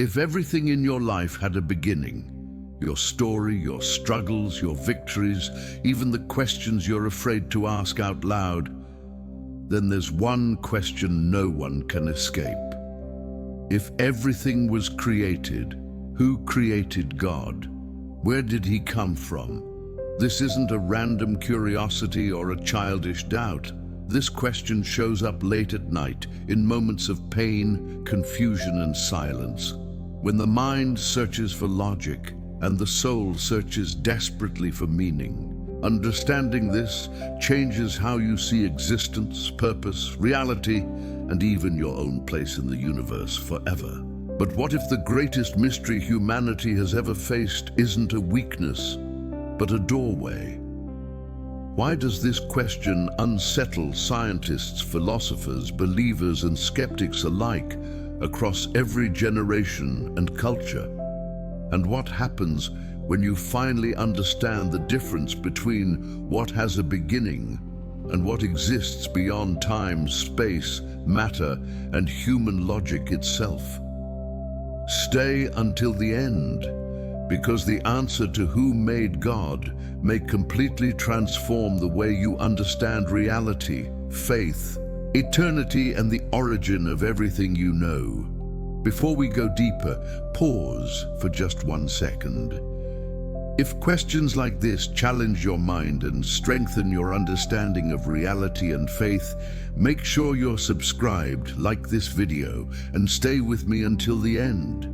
If everything in your life had a beginning, your story, your struggles, your victories, even the questions you're afraid to ask out loud, then there's one question no one can escape. If everything was created, who created God? Where did he come from? This isn't a random curiosity or a childish doubt. This question shows up late at night, in moments of pain, confusion, and silence. When the mind searches for logic and the soul searches desperately for meaning. Understanding this changes how you see existence, purpose, reality, and even your own place in the universe forever. But what if the greatest mystery humanity has ever faced isn't a weakness, but a doorway? Why does this question unsettle scientists, philosophers, believers, and skeptics alike across every generation and culture? And what happens when you finally understand the difference between what has a beginning and what exists beyond time, space, matter, and human logic itself? Stay until the end, because the answer to who made God may completely transform the way you understand reality, faith, eternity, and the origin of everything you know. Before we go deeper, pause for just 1 second. If questions like this challenge your mind and strengthen your understanding of reality and faith, make sure you're subscribed, like this video, and stay with me until the end,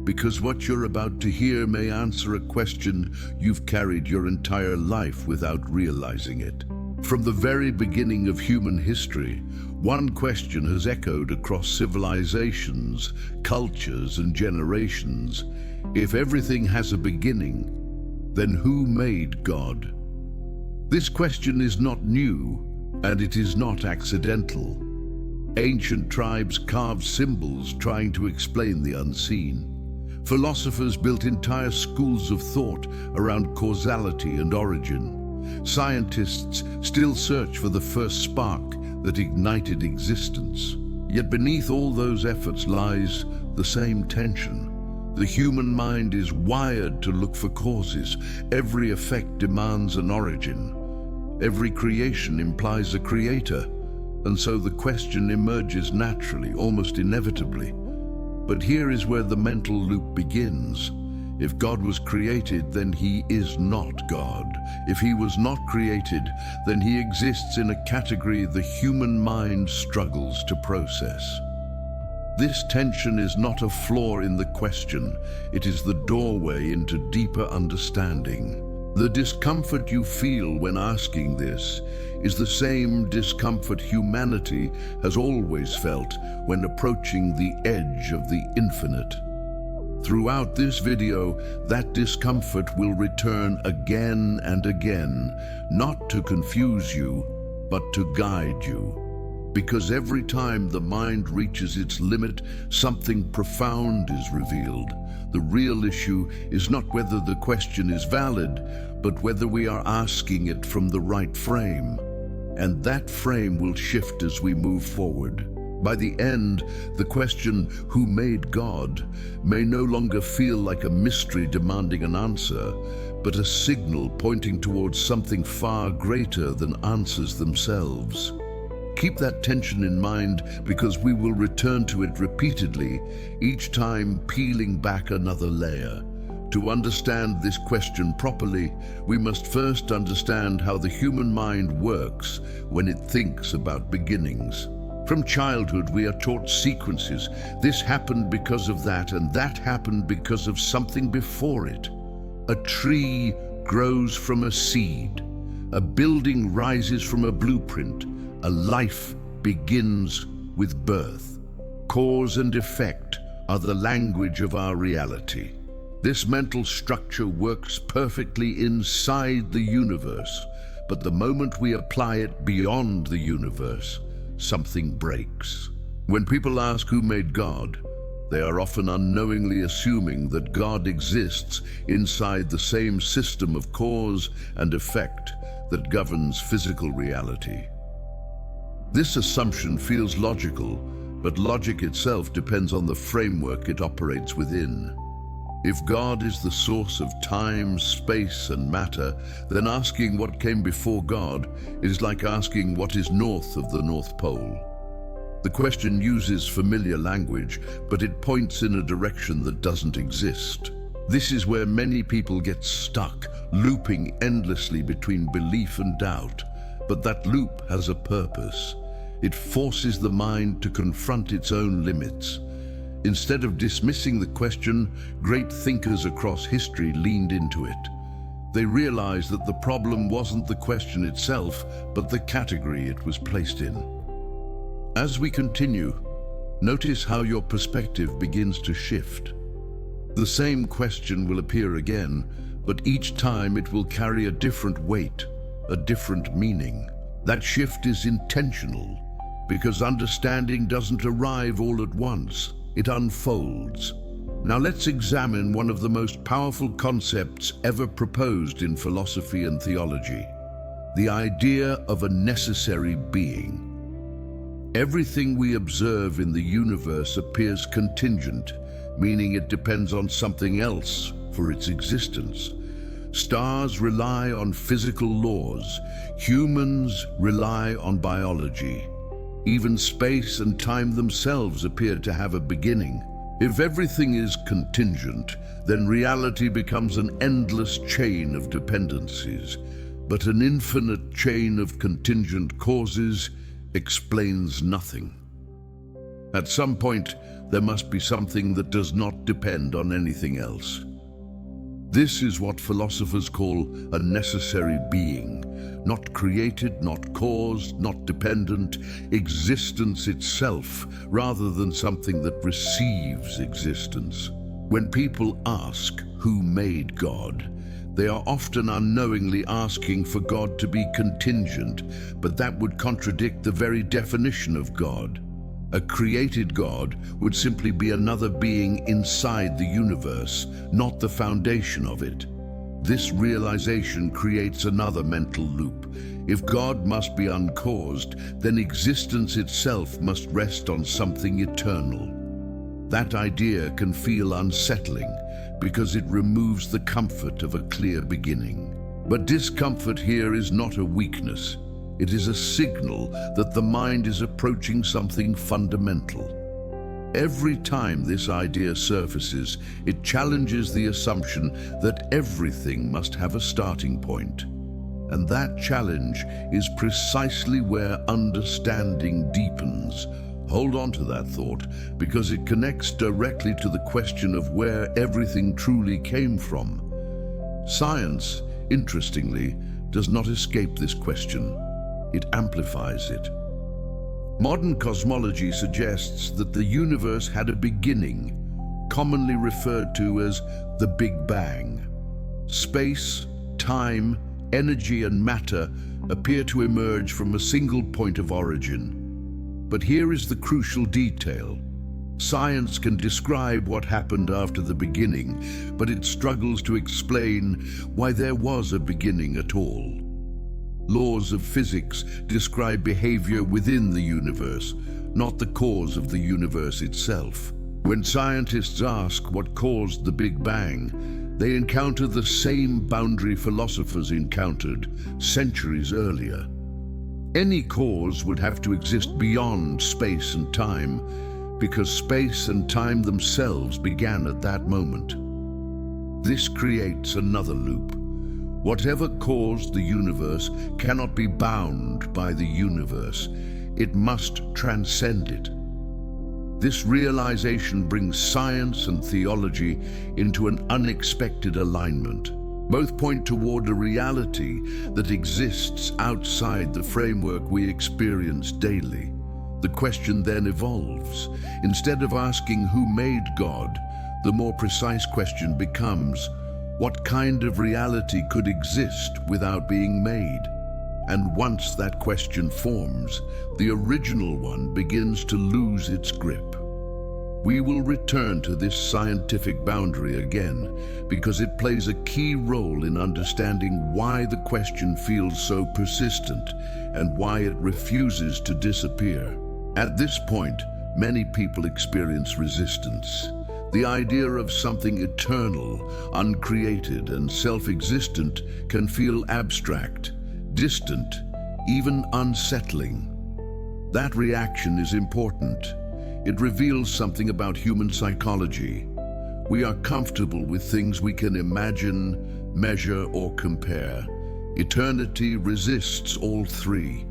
because what you're about to hear may answer a question you've carried your entire life without realizing it. From the very beginning of human history, one question has echoed across civilizations, cultures, and generations. If everything has a beginning, then who made God? This question is not new, and it is not accidental. Ancient tribes carved symbols trying to explain the unseen. Philosophers built entire schools of thought around causality and origin. Scientists still search for the first spark that ignited existence. Yet beneath all those efforts lies the same tension. The human mind is wired to look for causes. Every effect demands an origin. Every creation implies a creator. And so the question emerges naturally, almost inevitably. But here is where the mental loop begins. If God was created, then he is not God. If he was not created, then he exists in a category the human mind struggles to process. This tension is not a flaw in the question, it is the doorway into deeper understanding. The discomfort you feel when asking this is the same discomfort humanity has always felt when approaching the edge of the infinite. Throughout this video, that discomfort will return again and again, not to confuse you, but to guide you. Because every time the mind reaches its limit, something profound is revealed. The real issue is not whether the question is valid, but whether we are asking it from the right frame. And that frame will shift as we move forward. By the end, the question, who made God, may no longer feel like a mystery demanding an answer, but a signal pointing towards something far greater than answers themselves. Keep that tension in mind, because we will return to it repeatedly, each time peeling back another layer. To understand this question properly, we must first understand how the human mind works when it thinks about beginnings. From childhood, we are taught sequences. This happened because of that, and that happened because of something before it. A tree grows from a seed. A building rises from a blueprint. A life begins with birth. Cause and effect are the language of our reality. This mental structure works perfectly inside the universe, but the moment we apply it beyond the universe, something breaks. When people ask who made God, they are often unknowingly assuming that God exists inside the same system of cause and effect that governs physical reality. This assumption feels logical, but logic itself depends on the framework it operates within. If God is the source of time, space, and matter, then asking what came before God is like asking what is north of the North Pole. The question uses familiar language, but it points in a direction that doesn't exist. This is where many people get stuck, looping endlessly between belief and doubt. But that loop has a purpose. It forces the mind to confront its own limits. Instead of dismissing the question, great thinkers across history leaned into it. They realized that the problem wasn't the question itself, but the category it was placed in. As we continue, notice how your perspective begins to shift. The same question will appear again, but each time it will carry a different weight, a different meaning. That shift is intentional, because understanding doesn't arrive all at once. It unfolds. Now let's examine one of the most powerful concepts ever proposed in philosophy and theology, the idea of a necessary being. Everything we observe in the universe appears contingent, meaning it depends on something else for its existence. Stars rely on physical laws. Humans rely on biology. Even space and time themselves appear to have a beginning. If everything is contingent, then reality becomes an endless chain of dependencies. But an infinite chain of contingent causes explains nothing. At some point, there must be something that does not depend on anything else. This is what philosophers call a necessary being, not created, not caused, not dependent, existence itself, rather than something that receives existence. When people ask, "Who made God?" they are often unknowingly asking for God to be contingent, but that would contradict the very definition of God. A created God would simply be another being inside the universe, not the foundation of it. This realization creates another mental loop. If God must be uncaused, then existence itself must rest on something eternal. That idea can feel unsettling because it removes the comfort of a clear beginning. But discomfort here is not a weakness. It is a signal that the mind is approaching something fundamental. Every time this idea surfaces, it challenges the assumption that everything must have a starting point. And that challenge is precisely where understanding deepens. Hold on to that thought, because it connects directly to the question of where everything truly came from. Science, interestingly, does not escape this question. It amplifies it. Modern cosmology suggests that the universe had a beginning, commonly referred to as the Big Bang. Space, time, energy, and matter appear to emerge from a single point of origin. But here is the crucial detail. Science can describe what happened after the beginning, but it struggles to explain why there was a beginning at all. Laws of physics describe behavior within the universe, not the cause of the universe itself. When scientists ask what caused the Big Bang, they encounter the same boundary philosophers encountered centuries earlier. Any cause would have to exist beyond space and time, because space and time themselves began at that moment. This creates another loop. Whatever caused the universe cannot be bound by the universe. It must transcend it. This realization brings science and theology into an unexpected alignment. Both point toward a reality that exists outside the framework we experience daily. The question then evolves. Instead of asking who made God, the more precise question becomes, what kind of reality could exist without being made? And once that question forms, the original one begins to lose its grip. We will return to this scientific boundary again because it plays a key role in understanding why the question feels so persistent and why it refuses to disappear. At this point, many people experience resistance. The idea of something eternal, uncreated, and self-existent can feel abstract, distant, even unsettling. That reaction is important. It reveals something about human psychology. We are comfortable with things we can imagine, measure, or compare. Eternity resists all three.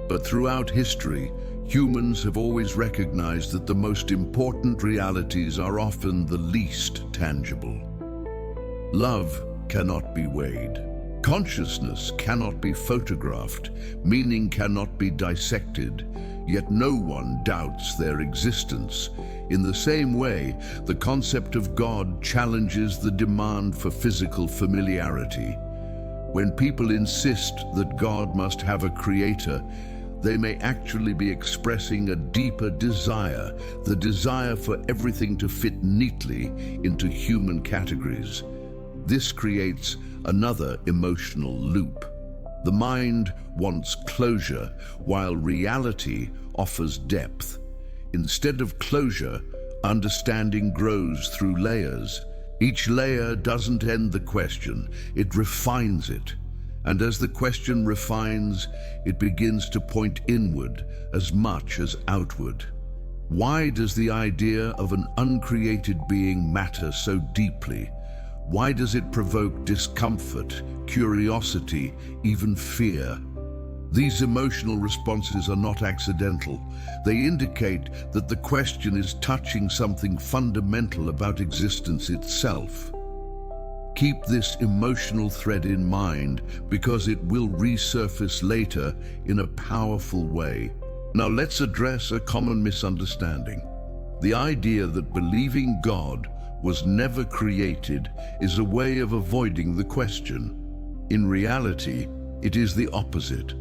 But throughout history, humans have always recognized that the most important realities are often the least tangible. Love cannot be weighed. Consciousness cannot be photographed. Meaning cannot be dissected. Yet no one doubts their existence. In the same way, the concept of God challenges the demand for physical familiarity. When people insist that God must have a creator, they may actually be expressing a deeper desire, the desire for everything to fit neatly into human categories. This creates another emotional loop. The mind wants closure, while reality offers depth. Instead of closure, understanding grows through layers. Each layer doesn't end the question, it refines it. And as the question refines, it begins to point inward as much as outward. Why does the idea of an uncreated being matter so deeply? Why does it provoke discomfort, curiosity, even fear? These emotional responses are not accidental. They indicate that the question is touching something fundamental about existence itself. Keep this emotional thread in mind because it will resurface later in a powerful way. Now let's address a common misunderstanding. The idea that believing God was never created is a way of avoiding the question. In reality, it is the opposite.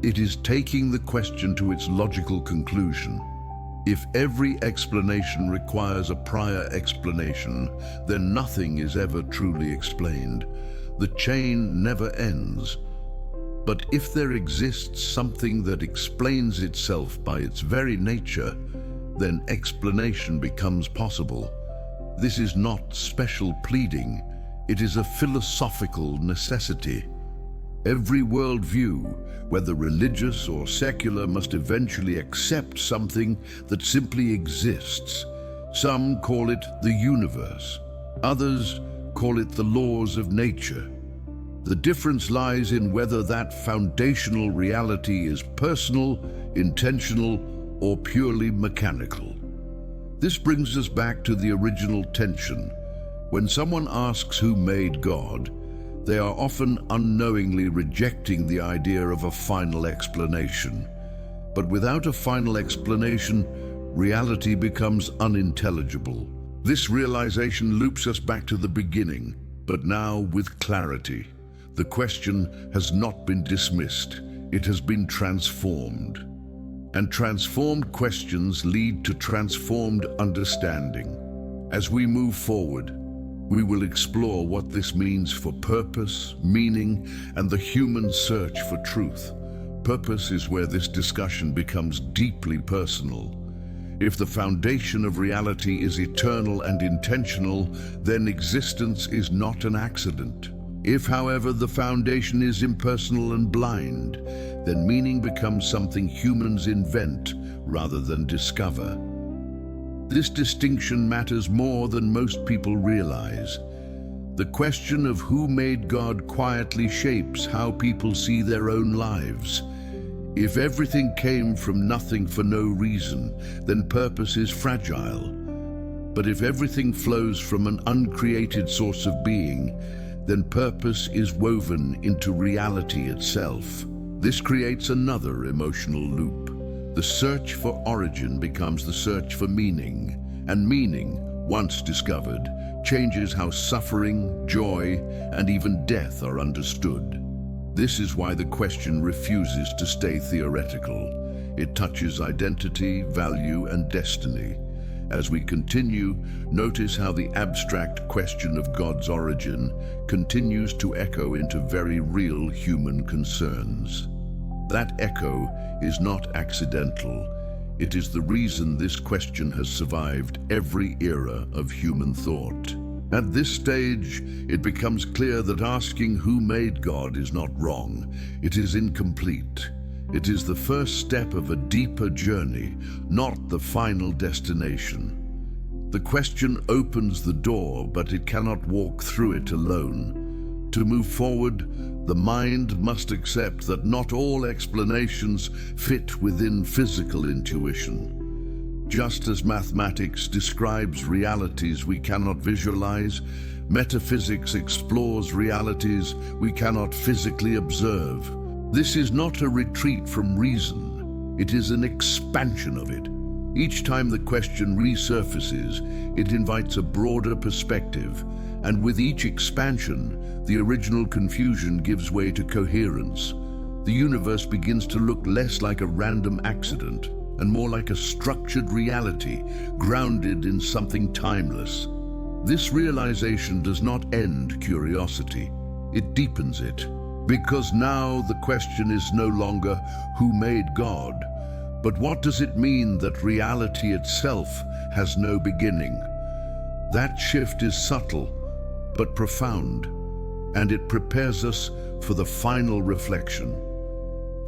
It is taking the question to its logical conclusion. If every explanation requires a prior explanation, then nothing is ever truly explained. The chain never ends. But if there exists something that explains itself by its very nature, then explanation becomes possible. This is not special pleading, it is a philosophical necessity. Every worldview, whether religious or secular, must eventually accept something that simply exists. Some call it the universe. Others call it the laws of nature. The difference lies in whether that foundational reality is personal, intentional, or purely mechanical. This brings us back to the original tension. When someone asks who made God, they are often unknowingly rejecting the idea of a final explanation. But without a final explanation, reality becomes unintelligible. This realization loops us back to the beginning, but now with clarity. The question has not been dismissed, it has been transformed. And transformed questions lead to transformed understanding. As we move forward, we will explore what this means for purpose, meaning, and the human search for truth. Purpose is where this discussion becomes deeply personal. If the foundation of reality is eternal and intentional, then existence is not an accident. If, however, the foundation is impersonal and blind, then meaning becomes something humans invent rather than discover. This distinction matters more than most people realize. The question of who made God quietly shapes how people see their own lives. If everything came from nothing for no reason, then purpose is fragile. But if everything flows from an uncreated source of being, then purpose is woven into reality itself. This creates another emotional loop. The search for origin becomes the search for meaning, and meaning, once discovered, changes how suffering, joy, and even death are understood. This is why the question refuses to stay theoretical. It touches identity, value, and destiny. As we continue, notice how the abstract question of God's origin continues to echo into very real human concerns. That echo is not accidental. It is the reason this question has survived every era of human thought. At this stage, it becomes clear that asking who made God is not wrong. It is incomplete. It is the first step of a deeper journey, not the final destination. The question opens the door, but it cannot walk through it alone. To move forward, the mind must accept that not all explanations fit within physical intuition. Just as mathematics describes realities we cannot visualize, metaphysics explores realities we cannot physically observe. This is not a retreat from reason, it is an expansion of it. Each time the question resurfaces, it invites a broader perspective, and with each expansion, the original confusion gives way to coherence. The universe begins to look less like a random accident and more like a structured reality, grounded in something timeless. This realization does not end curiosity, it deepens it. Because now the question is no longer who made God, but what does it mean that reality itself has no beginning? That shift is subtle, but profound, and it prepares us for the final reflection.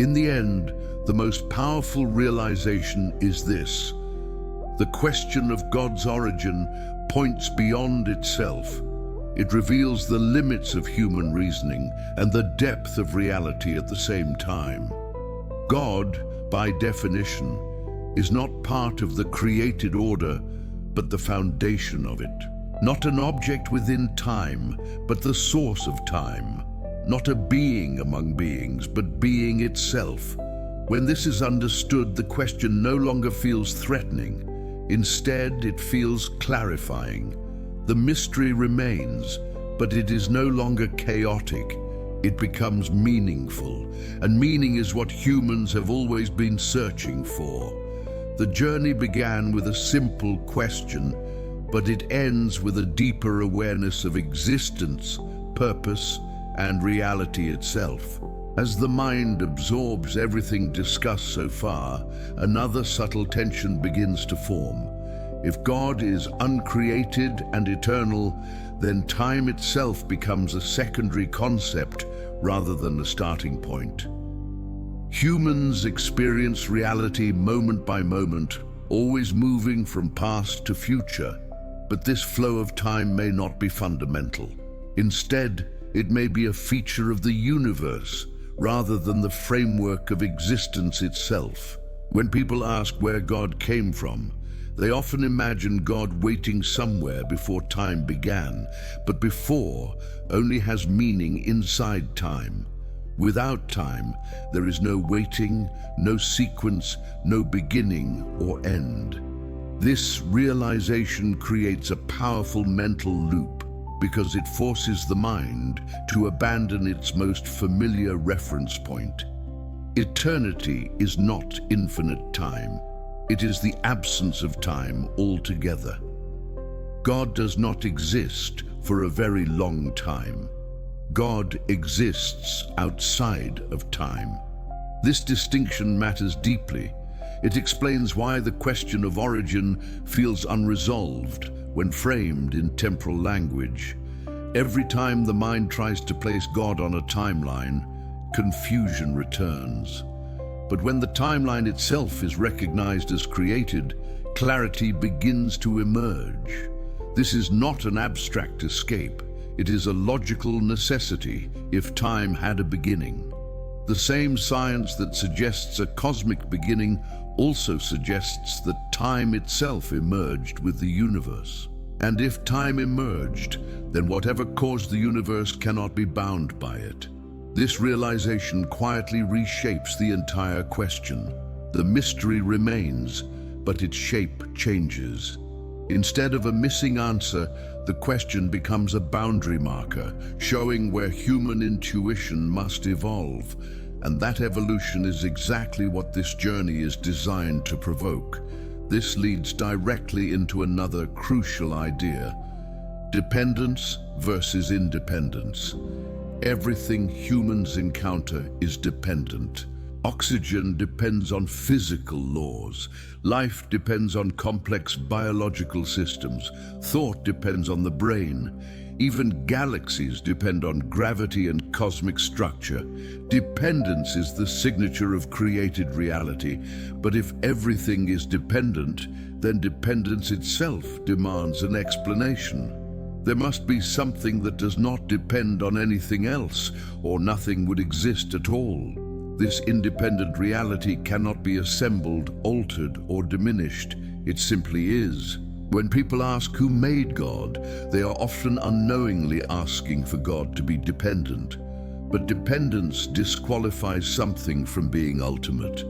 In the end, the most powerful realization is this: the question of God's origin points beyond itself. It reveals the limits of human reasoning and the depth of reality at the same time. God, by definition, is not part of the created order, but the foundation of it. Not an object within time, but the source of time. Not a being among beings, but being itself. When this is understood, the question no longer feels threatening. Instead, it feels clarifying. The mystery remains, but it is no longer chaotic. It becomes meaningful, and meaning is what humans have always been searching for. The journey began with a simple question, but it ends with a deeper awareness of existence, purpose, and reality itself. As the mind absorbs everything discussed so far, another subtle tension begins to form. If God is uncreated and eternal, then time itself becomes a secondary concept rather than a starting point. Humans experience reality moment by moment, always moving from past to future, but this flow of time may not be fundamental. Instead, it may be a feature of the universe rather than the framework of existence itself. When people ask where God came from, they often imagine God waiting somewhere before time began, but before only has meaning inside time. Without time, there is no waiting, no sequence, no beginning or end. This realization creates a powerful mental loop because it forces the mind to abandon its most familiar reference point. Eternity is not infinite time. It is the absence of time altogether. God does not exist for a very long time. God exists outside of time. This distinction matters deeply. It explains why the question of origin feels unresolved when framed in temporal language. Every time the mind tries to place God on a timeline, confusion returns. But when the timeline itself is recognized as created, clarity begins to emerge. This is not an abstract escape. It is a logical necessity if time had a beginning. The same science that suggests a cosmic beginning also suggests that time itself emerged with the universe. And if time emerged, then whatever caused the universe cannot be bound by it. This realization quietly reshapes the entire question. The mystery remains, but its shape changes. Instead of a missing answer, the question becomes a boundary marker, showing where human intuition must evolve. And that evolution is exactly what this journey is designed to provoke. This leads directly into another crucial idea: dependence versus independence. Everything humans encounter is dependent. Oxygen depends on physical laws. Life depends on complex biological systems. Thought depends on the brain. Even galaxies depend on gravity and cosmic structure. Dependence is the signature of created reality. But if everything is dependent, then dependence itself demands an explanation. There must be something that does not depend on anything else, or nothing would exist at all. This independent reality cannot be assembled, altered, or diminished. It simply is. When people ask who made God, they are often unknowingly asking for God to be dependent. But dependence disqualifies something from being ultimate.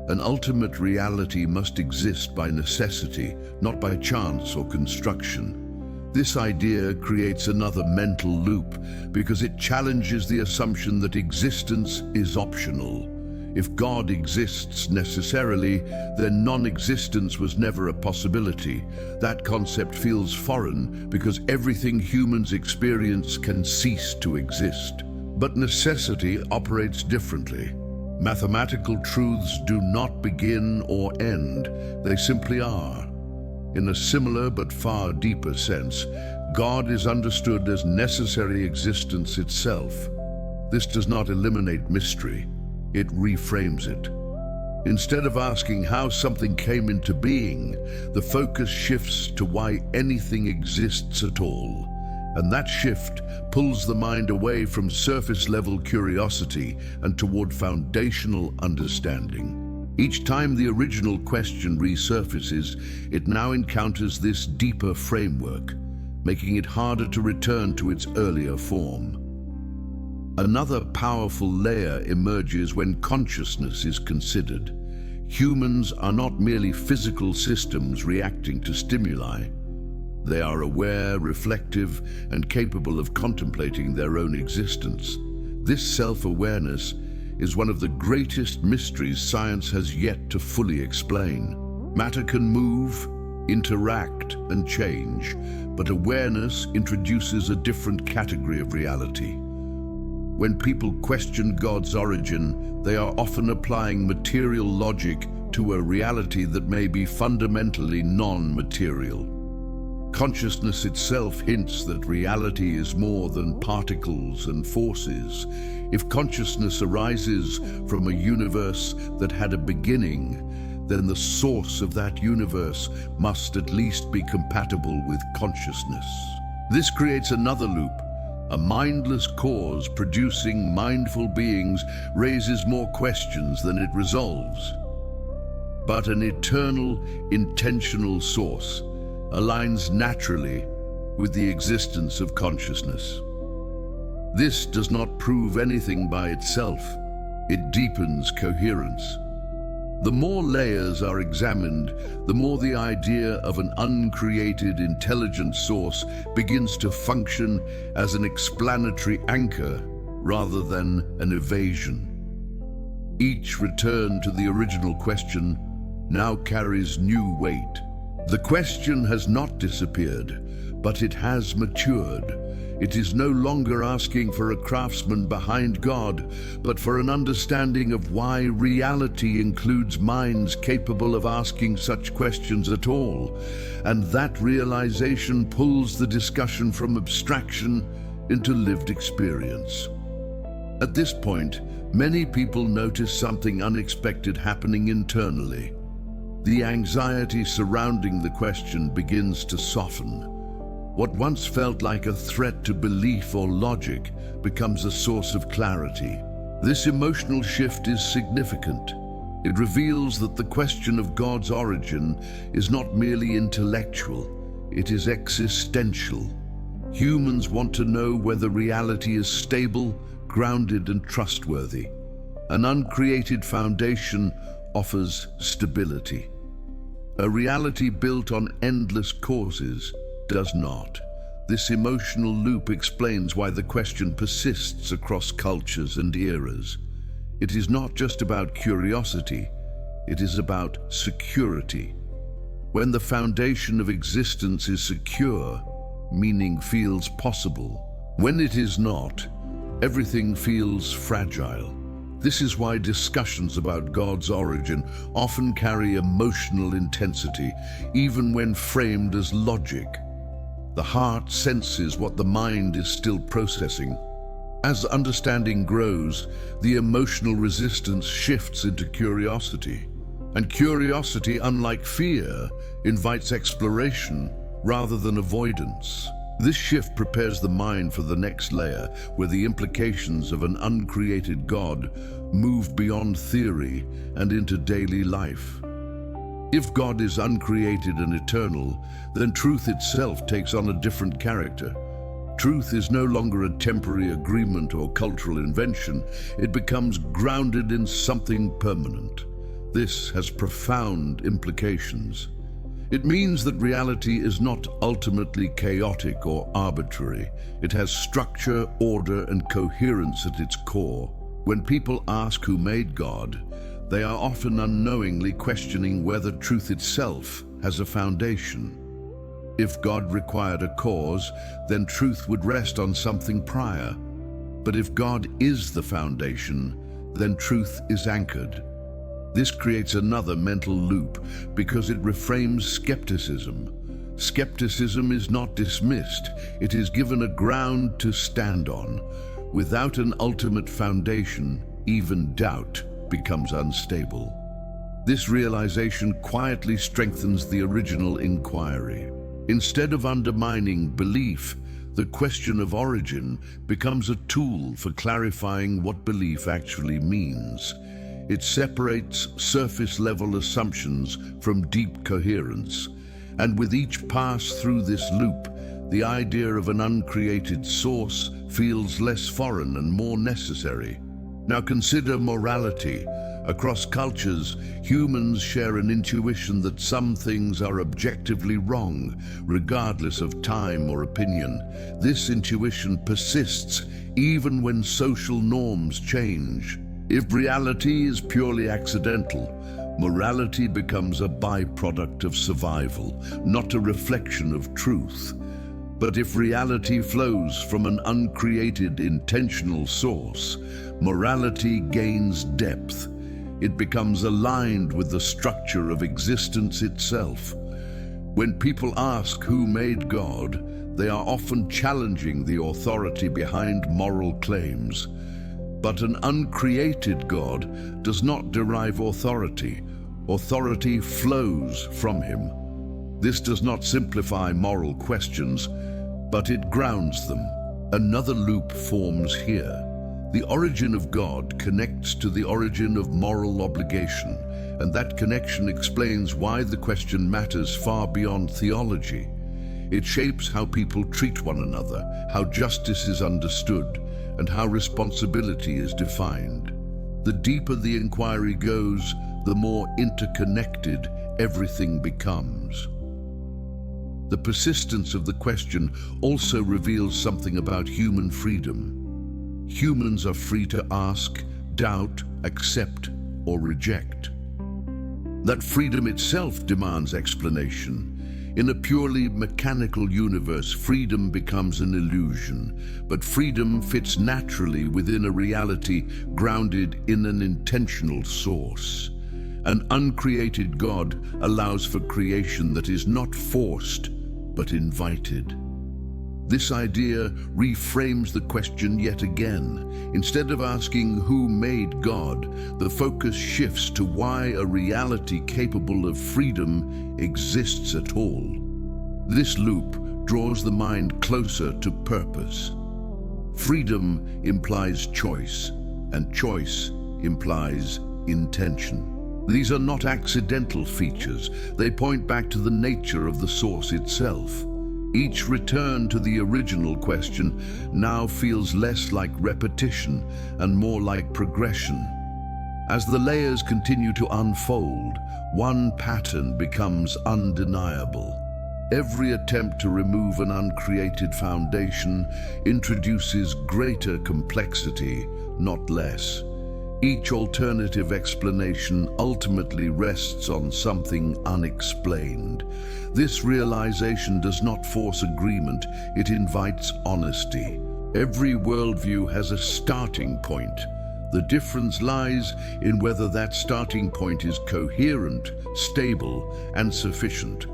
An ultimate reality must exist by necessity, not by chance or construction. This idea creates another mental loop because it challenges the assumption that existence is optional. If God exists necessarily, then non-existence was never a possibility. That concept feels foreign because everything humans experience can cease to exist. But necessity operates differently. Mathematical truths do not begin or end, they simply are. In a similar but far deeper sense, God is understood as necessary existence itself. This does not eliminate mystery, it reframes it. Instead of asking how something came into being, the focus shifts to why anything exists at all. And that shift pulls the mind away from surface-level curiosity and toward foundational understanding. Each time the original question resurfaces, it now encounters this deeper framework, making it harder to return to its earlier form. Another powerful layer emerges when consciousness is considered. Humans are not merely physical systems reacting to stimuli. They are aware, reflective, and capable of contemplating their own existence. This self-awareness is one of the greatest mysteries science has yet to fully explain. Matter can move, interact, and change, but awareness introduces a different category of reality. When people question God's origin, they are often applying material logic to a reality that may be fundamentally non-material. Consciousness itself hints that reality is more than particles and forces. If consciousness arises from a universe that had a beginning, then the source of that universe must at least be compatible with consciousness. This creates another loop. A mindless cause producing mindful beings raises more questions than it resolves. But an eternal, intentional source aligns naturally with the existence of consciousness. This does not prove anything by itself. It deepens coherence. The more layers are examined, the more the idea of an uncreated, intelligent source begins to function as an explanatory anchor rather than an evasion. Each return to the original question now carries new weight. The question has not disappeared, but it has matured. It is no longer asking for a craftsman behind God, but for an understanding of why reality includes minds capable of asking such questions at all. And that realization pulls the discussion from abstraction into lived experience. At this point, many people notice something unexpected happening internally. The anxiety surrounding the question begins to soften. What once felt like a threat to belief or logic becomes a source of clarity. This emotional shift is significant. It reveals that the question of God's origin is not merely intellectual, it is existential. Humans want to know whether reality is stable, grounded, and trustworthy. An uncreated foundation offers stability. A reality built on endless causes does not. This emotional loop explains why the question persists across cultures and eras. It is not just about curiosity, it is about security. When the foundation of existence is secure, meaning feels possible. When it is not, everything feels fragile. This is why discussions about God's origin often carry emotional intensity, even when framed as logic. The heart senses what the mind is still processing. As understanding grows, the emotional resistance shifts into curiosity. And curiosity, unlike fear, invites exploration rather than avoidance. This shift prepares the mind for the next layer, where the implications of an uncreated God move beyond theory and into daily life. If God is uncreated and eternal, then truth itself takes on a different character. Truth is no longer a temporary agreement or cultural invention. It becomes grounded in something permanent. This has profound implications. It means that reality is not ultimately chaotic or arbitrary. It has structure, order, and coherence at its core. When people ask who made God, they are often unknowingly questioning whether truth itself has a foundation. If God required a cause, then truth would rest on something prior. But if God is the foundation, then truth is anchored. This creates another mental loop because it reframes skepticism. Skepticism is not dismissed, it is given a ground to stand on. Without an ultimate foundation, even doubt becomes unstable. This realization quietly strengthens the original inquiry. Instead of undermining belief, the question of origin becomes a tool for clarifying what belief actually means. It separates surface-level assumptions from deep coherence, and with each pass through this loop, the idea of an uncreated source feels less foreign and more necessary. Now consider morality. Across cultures, humans share an intuition that some things are objectively wrong, regardless of time or opinion. This intuition persists even when social norms change. If reality is purely accidental, morality becomes a byproduct of survival, not a reflection of truth. But if reality flows from an uncreated, intentional source, morality gains depth. It becomes aligned with the structure of existence itself. When people ask who made God, they are often challenging the authority behind moral claims. But an uncreated God does not derive authority. Authority flows from him. This does not simplify moral questions, but it grounds them. Another loop forms here. The origin of God connects to the origin of moral obligation, and that connection explains why the question matters far beyond theology. It shapes how people treat one another, how justice is understood, and how responsibility is defined. The deeper the inquiry goes, the more interconnected everything becomes. The persistence of the question also reveals something about human freedom. Humans are free to ask, doubt, accept, or reject. That freedom itself demands explanation. In a purely mechanical universe, freedom becomes an illusion, but freedom fits naturally within a reality grounded in an intentional source. An uncreated God allows for creation that is not forced, but invited. This idea reframes the question yet again. Instead of asking who made God, the focus shifts to why a reality capable of freedom exists at all. This loop draws the mind closer to purpose. Freedom implies choice, and choice implies intention. These are not accidental features. They point back to the nature of the source itself. Each return to the original question now feels less like repetition and more like progression. As the layers continue to unfold, one pattern becomes undeniable. Every attempt to remove an uncreated foundation introduces greater complexity, not less. Each alternative explanation ultimately rests on something unexplained. This realization does not force agreement, it invites honesty. Every worldview has a starting point. The difference lies in whether that starting point is coherent, stable, and sufficient.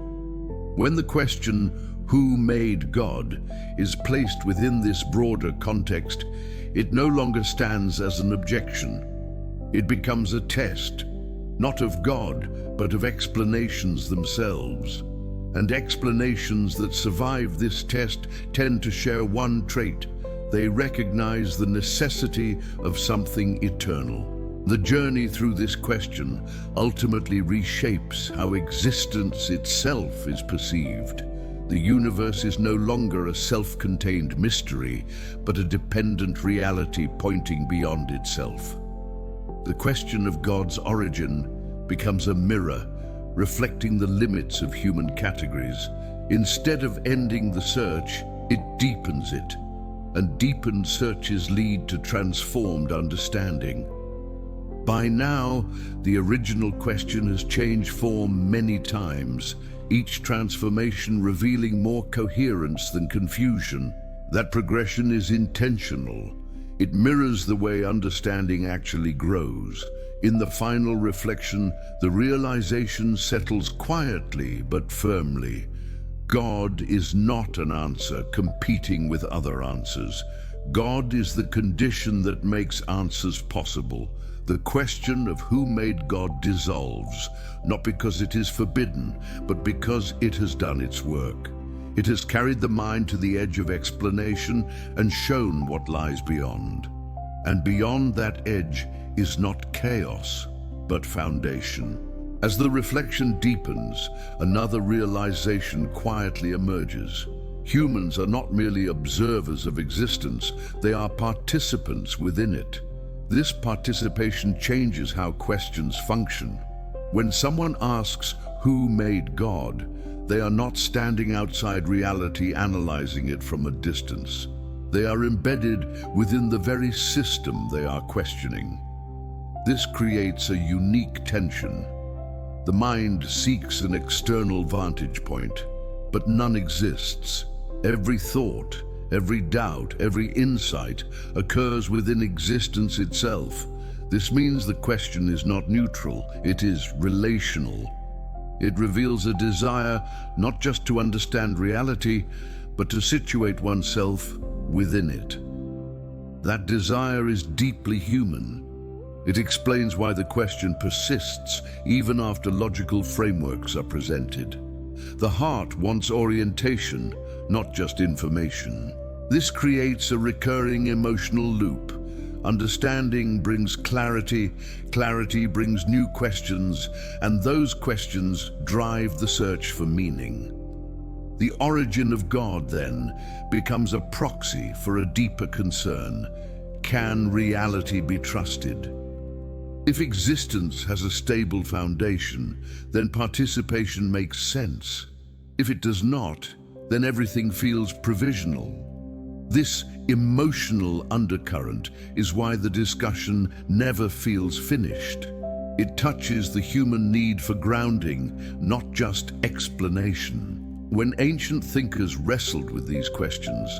When the question, "Who made God?" is placed within this broader context, it no longer stands as an objection. It becomes a test, not of God, but of explanations themselves. And explanations that survive this test tend to share one trait: they recognize the necessity of something eternal. The journey through this question ultimately reshapes how existence itself is perceived. The universe is no longer a self-contained mystery, but a dependent reality pointing beyond itself. The question of God's origin becomes a mirror, reflecting the limits of human categories. Instead of ending the search, it deepens it, and deepened searches lead to transformed understanding. By now, the original question has changed form many times, each transformation revealing more coherence than confusion. That progression is intentional. It mirrors the way understanding actually grows. In the final reflection, the realization settles quietly but firmly. God is not an answer competing with other answers. God is the condition that makes answers possible. The question of who made God dissolves, not because it is forbidden, but because it has done its work. It has carried the mind to the edge of explanation and shown what lies beyond. And beyond that edge is not chaos, but foundation. As the reflection deepens, another realization quietly emerges. Humans are not merely observers of existence, they are participants within it. This participation changes how questions function. When someone asks, "Who made God?" they are not standing outside reality analyzing it from a distance. They are embedded within the very system they are questioning. This creates a unique tension. The mind seeks an external vantage point, but none exists. Every thought, every doubt, every insight occurs within existence itself. This means the question is not neutral, it is relational. It reveals a desire not just to understand reality, but to situate oneself within it. That desire is deeply human. It explains why the question persists even after logical frameworks are presented. The heart wants orientation, not just information. This creates a recurring emotional loop. Understanding brings clarity, clarity brings new questions, and those questions drive the search for meaning. The origin of God, then, becomes a proxy for a deeper concern. Can reality be trusted? If existence has a stable foundation, then participation makes sense. If it does not, then everything feels provisional. This emotional undercurrent is why the discussion never feels finished. It touches the human need for grounding, not just explanation. When ancient thinkers wrestled with these questions,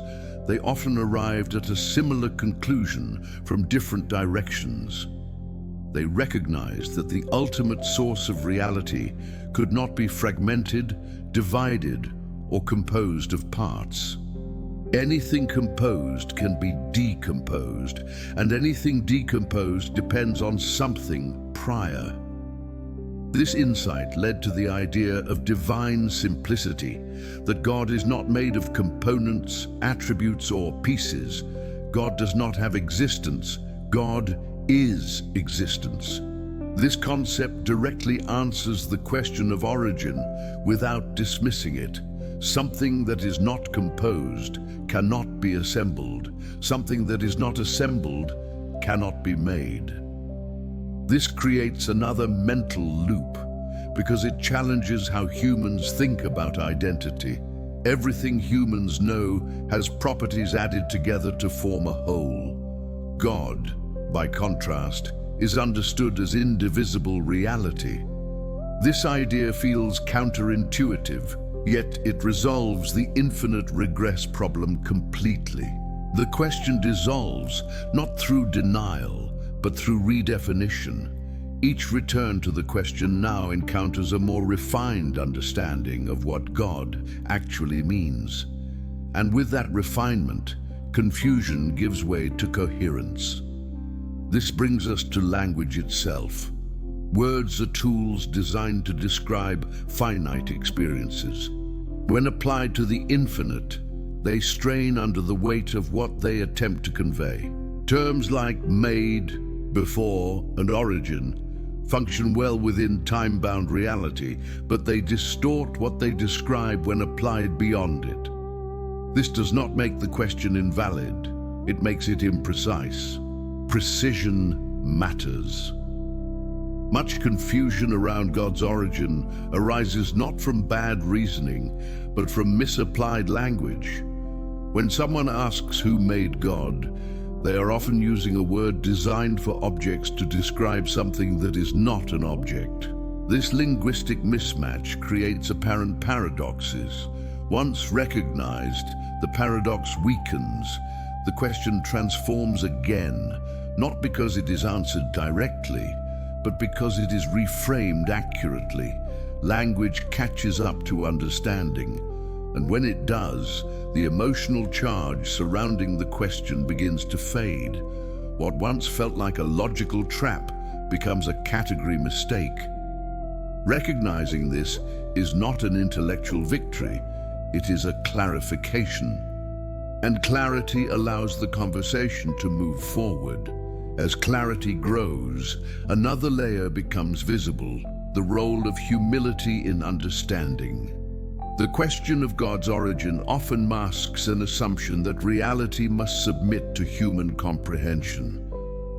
they often arrived at a similar conclusion from different directions. They recognized that the ultimate source of reality could not be fragmented, divided, or composed of parts. Anything composed can be decomposed, and anything decomposed depends on something prior. This insight led to the idea of divine simplicity, that God is not made of components, attributes, or pieces. God does not have existence. God is existence. This concept directly answers the question of origin without dismissing it. Something that is not composed cannot be assembled. Something that is not assembled cannot be made. This creates another mental loop because it challenges how humans think about identity. Everything humans know has properties added together to form a whole. God, by contrast, is understood as indivisible reality. This idea feels counterintuitive, yet it resolves the infinite regress problem completely. The question dissolves not through denial, but through redefinition. Each return to the question now encounters a more refined understanding of what God actually means. And with that refinement, confusion gives way to coherence. This brings us to language itself. Words are tools designed to describe finite experiences. When applied to the infinite, they strain under the weight of what they attempt to convey. Terms like made, before, and origin function well within time-bound reality, but they distort what they describe when applied beyond it. This does not make the question invalid, it makes it imprecise. Precision matters. Much confusion around God's origin arises not from bad reasoning, but from misapplied language. When someone asks who made God, they are often using a word designed for objects to describe something that is not an object. This linguistic mismatch creates apparent paradoxes. Once recognized, the paradox weakens. The question transforms again, not because it is answered directly, but because it is reframed accurately. Language catches up to understanding, and when it does, the emotional charge surrounding the question begins to fade. What once felt like a logical trap becomes a category mistake. Recognizing this is not an intellectual victory, it is a clarification. And clarity allows the conversation to move forward. As clarity grows, another layer becomes visible, the role of humility in understanding. The question of God's origin often masks an assumption that reality must submit to human comprehension.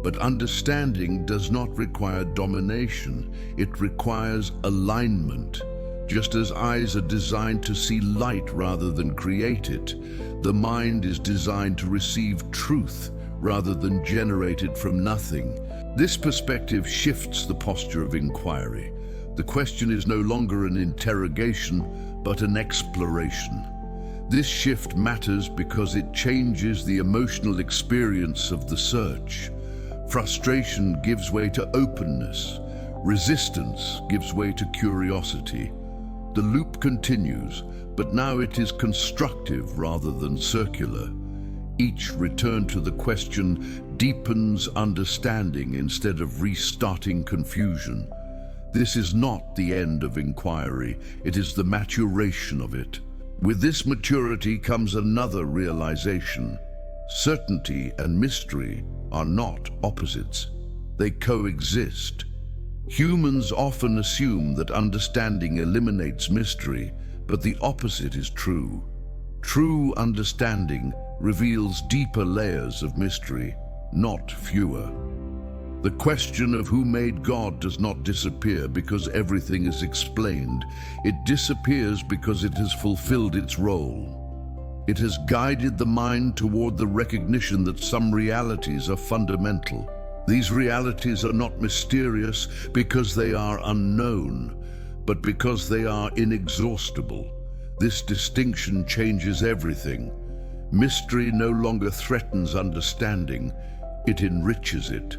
But understanding does not require domination, it requires alignment. Just as eyes are designed to see light rather than create it, the mind is designed to receive truth rather than generate it from nothing. This perspective shifts the posture of inquiry. The question is no longer an interrogation, but an exploration. This shift matters because it changes the emotional experience of the search. Frustration gives way to openness. Resistance gives way to curiosity. The loop continues, but now it is constructive rather than circular. Each return to the question deepens understanding instead of restarting confusion. This is not the end of inquiry, it is the maturation of it. With this maturity comes another realization. Certainty and mystery are not opposites. They coexist. Humans often assume that understanding eliminates mystery, but the opposite is true. True understanding reveals deeper layers of mystery, not fewer. The question of who made God does not disappear because everything is explained. It disappears because it has fulfilled its role. It has guided the mind toward the recognition that some realities are fundamental. These realities are not mysterious because they are unknown, but because they are inexhaustible. This distinction changes everything. Mystery no longer threatens understanding, it enriches it.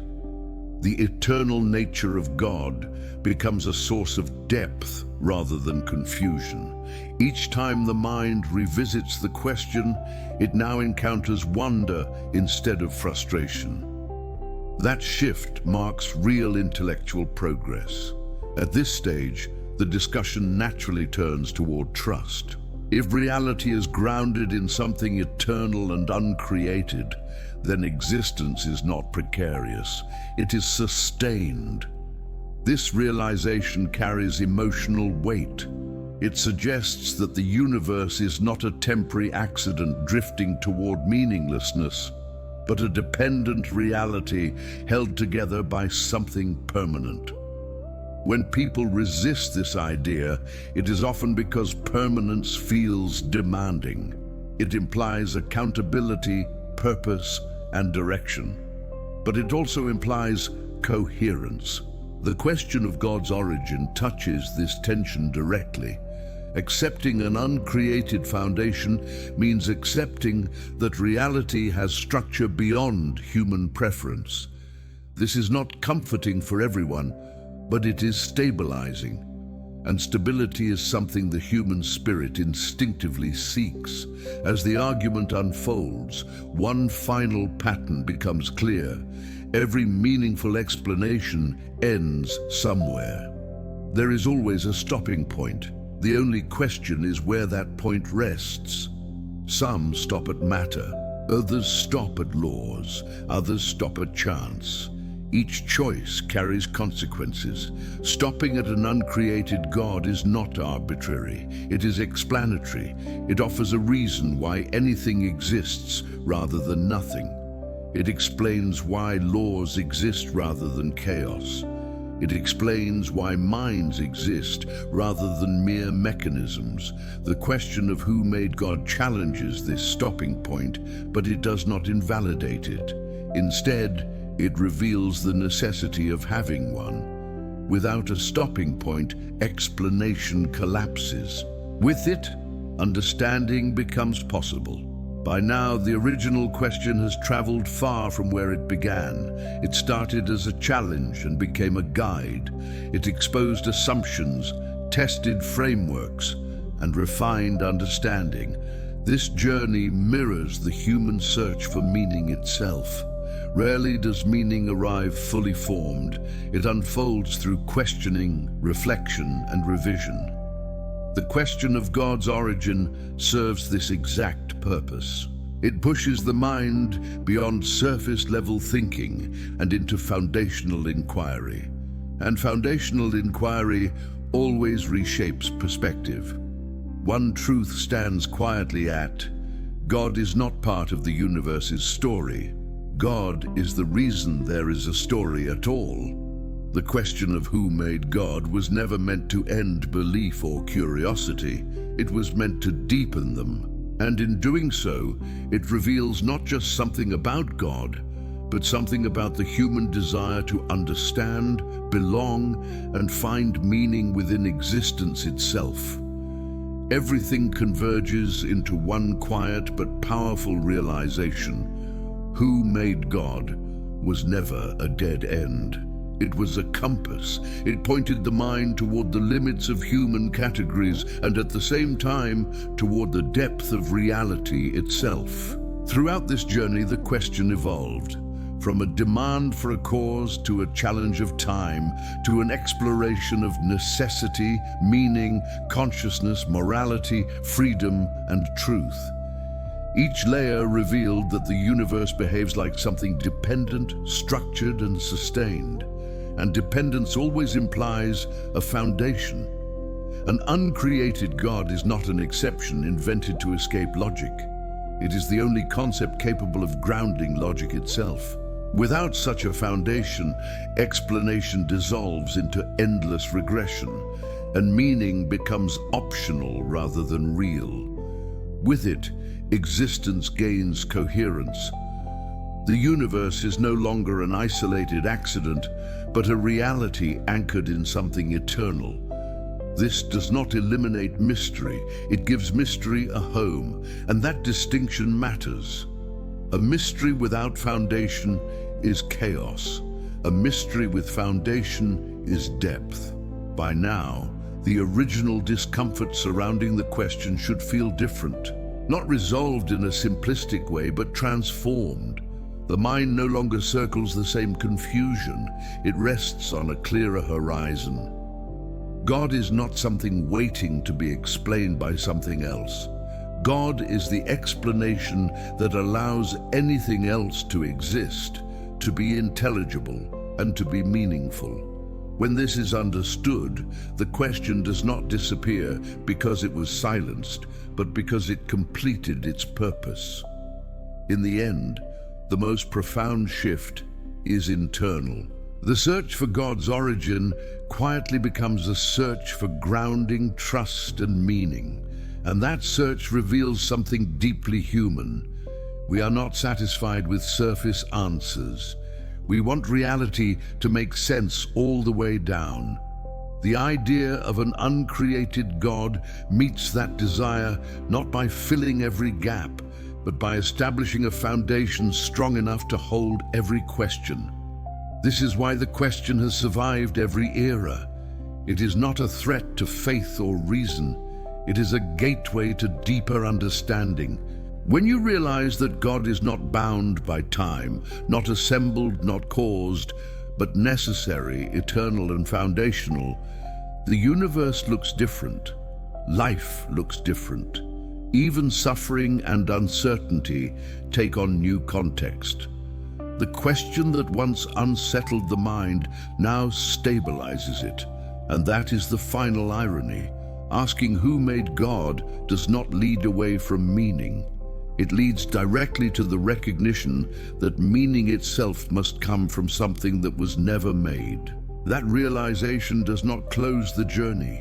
The eternal nature of God becomes a source of depth rather than confusion. Each time the mind revisits the question, it now encounters wonder instead of frustration. That shift marks real intellectual progress. At this stage, the discussion naturally turns toward trust. If reality is grounded in something eternal and uncreated, then existence is not precarious, it is sustained. This realization carries emotional weight. It suggests that the universe is not a temporary accident drifting toward meaninglessness, but a dependent reality held together by something permanent. When people resist this idea, it is often because permanence feels demanding. It implies accountability, purpose, and direction. But it also implies coherence. The question of God's origin touches this tension directly. Accepting an uncreated foundation means accepting that reality has structure beyond human preference. This is not comforting for everyone, but it is stabilizing. And stability is something the human spirit instinctively seeks. As the argument unfolds, one final pattern becomes clear. Every meaningful explanation ends somewhere. There is always a stopping point. The only question is where that point rests. Some stop at matter, others stop at laws, others stop at chance. Each choice carries consequences. Stopping at an uncreated God is not arbitrary. It is explanatory. It offers a reason why anything exists rather than nothing. It explains why laws exist rather than chaos. It explains why minds exist rather than mere mechanisms. The question of who made God challenges this stopping point, but it does not invalidate it. Instead, it reveals the necessity of having one. Without a stopping point, explanation collapses. With it, understanding becomes possible. By now, the original question has traveled far from where it began. It started as a challenge and became a guide. It exposed assumptions, tested frameworks, and refined understanding. This journey mirrors the human search for meaning itself. Rarely does meaning arrive fully formed. It unfolds through questioning, reflection, and revision. The question of God's origin serves this exact purpose. It pushes the mind beyond surface-level thinking and into foundational inquiry. And foundational inquiry always reshapes perspective. One truth stands quietly at: God is not part of the universe's story. God is the reason there is a story at all. The question of who made God was never meant to end belief or curiosity. It was meant to deepen them. And in doing so, it reveals not just something about God, but something about the human desire to understand, belong, and find meaning within existence itself. Everything converges into one quiet but powerful realization. Who made God was never a dead end. It was a compass. It pointed the mind toward the limits of human categories and at the same time toward the depth of reality itself. Throughout this journey, the question evolved. From a demand for a cause to a challenge of time, to an exploration of necessity, meaning, consciousness, morality, freedom, and truth. Each layer revealed that the universe behaves like something dependent, structured, and sustained. And dependence always implies a foundation. An uncreated God is not an exception invented to escape logic. It is the only concept capable of grounding logic itself. Without such a foundation, explanation dissolves into endless regression, and meaning becomes optional rather than real. With it, existence gains coherence. The universe is no longer an isolated accident, but a reality anchored in something eternal. This does not eliminate mystery, it gives mystery a home, and that distinction matters. A mystery without foundation is chaos. A mystery with foundation is depth. By now, the original discomfort surrounding the question should feel different. Not resolved in a simplistic way, but transformed. The mind no longer circles the same confusion. It rests on a clearer horizon. God is not something waiting to be explained by something else. God is the explanation that allows anything else to exist, to be intelligible, and to be meaningful. When this is understood, the question does not disappear because it was silenced, but because it completed its purpose. In the end, the most profound shift is internal. The search for God's origin quietly becomes a search for grounding, trust, and meaning. And that search reveals something deeply human. We are not satisfied with surface answers. We want reality to make sense all the way down. The idea of an uncreated God meets that desire not by filling every gap, but by establishing a foundation strong enough to hold every question. This is why the question has survived every era. It is not a threat to faith or reason. It is a gateway to deeper understanding. When you realize that God is not bound by time, not assembled, not caused, but necessary, eternal, and foundational, the universe looks different. Life looks different. Even suffering and uncertainty take on new context. The question that once unsettled the mind now stabilizes it, and that is the final irony. Asking who made God does not lead away from meaning. It leads directly to the recognition that meaning itself must come from something that was never made. That realization does not close the journey,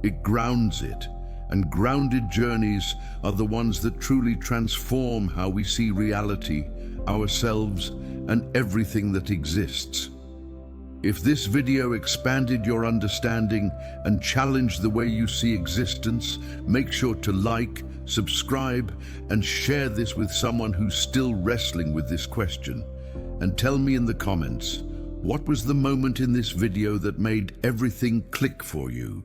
it grounds it, and grounded journeys are the ones that truly transform how we see reality, ourselves, and everything that exists. If this video expanded your understanding and challenged the way you see existence, make sure to like, subscribe, and share this with someone who's still wrestling with this question. And tell me in the comments, what was the moment in this video that made everything click for you?